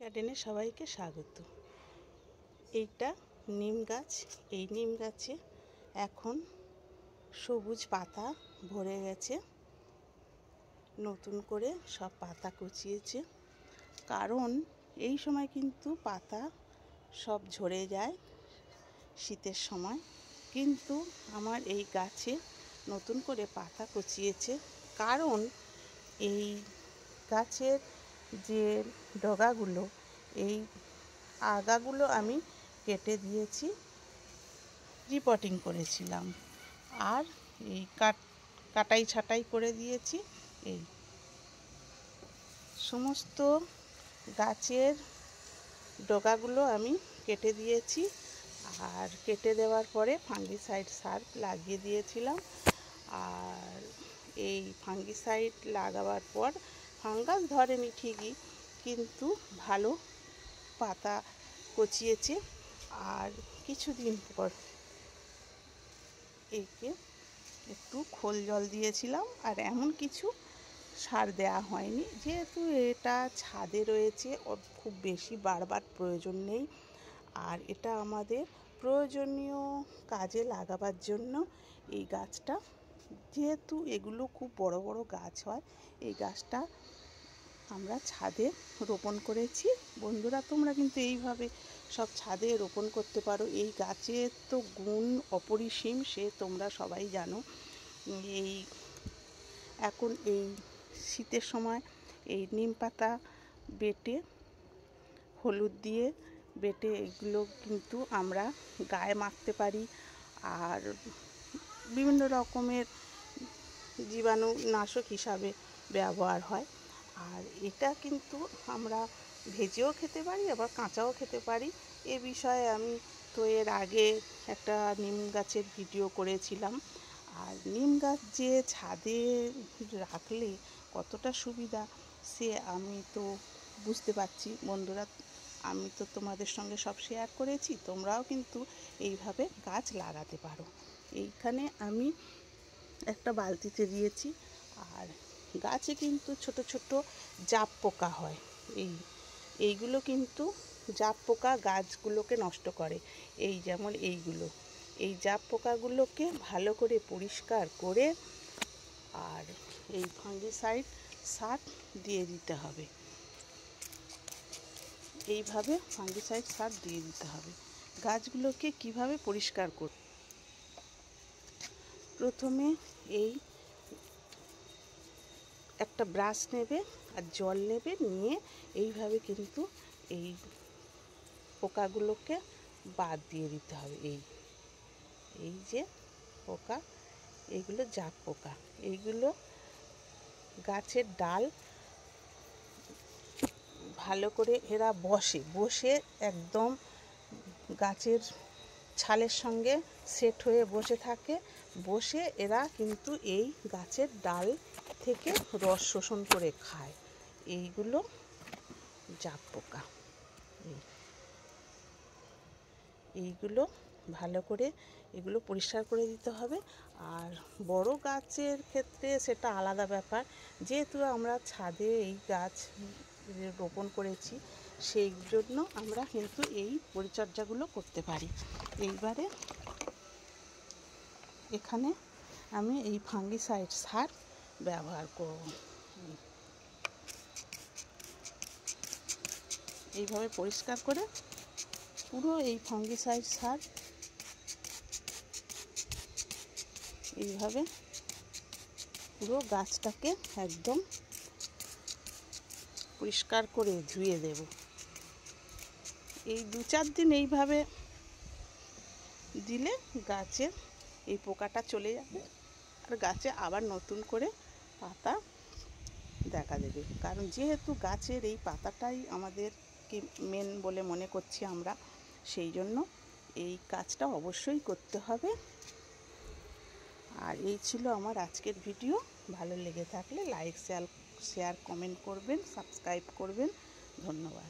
গার্ডেনে সবাইকে স্বাগত। এইটা নিম গাছ। এই নিম গাছে এখন সবুজ পাতা ভরে গেছে, নতুন করে সব পাতা কুচিয়েছে। কারণ এই সময় কিন্তু পাতা সব ঝরে যায় শীতের সময়, কিন্তু আমার এই গাছে নতুন করে পাতা কুচিয়েছে। কারণ এই গাছের যে ডগাগুলো, এই আগাগুলো আমি কেটে দিয়েছি, রিপোর্টিং করেছিলাম, আর এই কাটাই ছাটাই করে দিয়েছি। এই সমস্ত গাছের ডগাগুলো আমি কেটে দিয়েছি, আর কেটে দেওয়ার পরে ফাঙ্গিসাইড সার লাগিয়ে দিয়েছিলাম। আর এই ফাঙ্গিসাইড লাগাবার পর ফাঙ্গাস ধরেনি ঠিকই, কিন্তু ভালো পাতা কচিয়েছে। আর কিছুদিন পর একে একটু খোল জল দিয়েছিলাম, আর এমন কিছু সার দেওয়া হয়নি, যেহেতু এটা ছাদে রয়েছে, ওর খুব বেশি বারবার প্রয়োজন নেই। আর এটা আমাদের প্রয়োজনীয় কাজে লাগাবার জন্য এই গাছটা, যেহেতু এগুলো খুব বড় বড় গাছ হয়, এই গাছটা আমরা ছাদে রোপণ করেছি। বন্ধুরা, তোমরা কিন্তু এইভাবে সব ছাদে রোপণ করতে পারো। এই গাছের তো গুণ অপরিসীম, সে তোমরা সবাই জানো। এই এখন এই শীতের সময় এই নিম পাতা বেটে, হলুদ দিয়ে বেটে, এগুলো কিন্তু আমরা গায়ে মাখতে পারি, আর বিভিন্ন রকমের জীবাণুনাশক হিসাবে ব্যবহার হয়। আর এটা কিন্তু আমরা ভেজেও খেতে পারি, আবার কাঁচাও খেতে পারি। এ বিষয়ে আমি তো এর আগে একটা নিম গাছের ভিডিও করেছিলাম। আর নিম গাছ যে ছাদে রাখলে কতটা সুবিধা, সে আমি তো বুঝতে পারছি। বন্ধুরা, আমি তো তোমাদের সঙ্গে সব শেয়ার করেছি, তোমরাও কিন্তু এইভাবে গাছ লাগাতে পারো। এইখানে আমি একটা বালতিতে দিয়েছি। আর গাছে কিন্তু ছোট ছোট জাপ পোকা হয়, এইগুলো কিন্তু জাপ পোকা গাছগুলোকে নষ্ট করে। এই যেমন এইগুলো, এই জাপ পোকাগুলোকে ভালো করে পরিষ্কার করে আর এই ফাঙ্গিসাইড সার দিয়ে দিতে হবে। এইভাবে ফাঙ্গিসাইড সার দিয়ে দিতে হবে। গাছগুলোকে কিভাবে পরিষ্কার করব, প্রথমে এই একটা ব্রাশ নেবে আর জল নেবে, নিয়ে এইভাবে কিন্তু এই পোকাগুলোকে বাদ দিয়ে দিতে হবে। এই যে পোকা, এইগুলো জাপ পোকা, এইগুলো গাছের ডাল ভালো করে এরা বসে একদম গাছের ছালের সঙ্গে সেট হয়ে বসে থাকে। বসে এরা কিন্তু এই গাছের ডাল থেকে রস শোষণ করে খায়। এইগুলো জাপ পোকা। এইগুলো ভালো করে এগুলো পরিষ্কার করে দিতে হবে। আর বড় গাছের ক্ষেত্রে সেটা আলাদা ব্যাপার, যেহেতু আমরা ছাদে এই গাছ রোপণ করেছি, সেই জন্য আমরা কিন্তু এই পরিচর্যাগুলো করতে পারি। এইবারে এখানে আমি এই ফাঙ্গিসাইড সার ব্যবহার করব। এইভাবে পরিষ্কার করে পুরো এই ফাঙ্গিসাইড সার এইভাবে পুরো গাছটাকে একদম পরিষ্কার করে ধুয়ে দেব। এই 2-4 দিন এইভাবে দিলে গাছের এই পোকাটা চলে যাবে, আর গাছে আবার নতুন করে পাতা দেখা দেবে। কারণ যেহেতু গাছের এই পাতাটাই আমাদেরকে মেন বলে মনে করছি আমরা, সেই জন্য এই কাজটা অবশ্যই করতে হবে। আর এই ছিল আমার আজকের ভিডিও। ভালো লেগে থাকলে লাইক, শেয়ার, কমেন্ট করবেন, সাবস্ক্রাইব করবেন। ধন্যবাদ।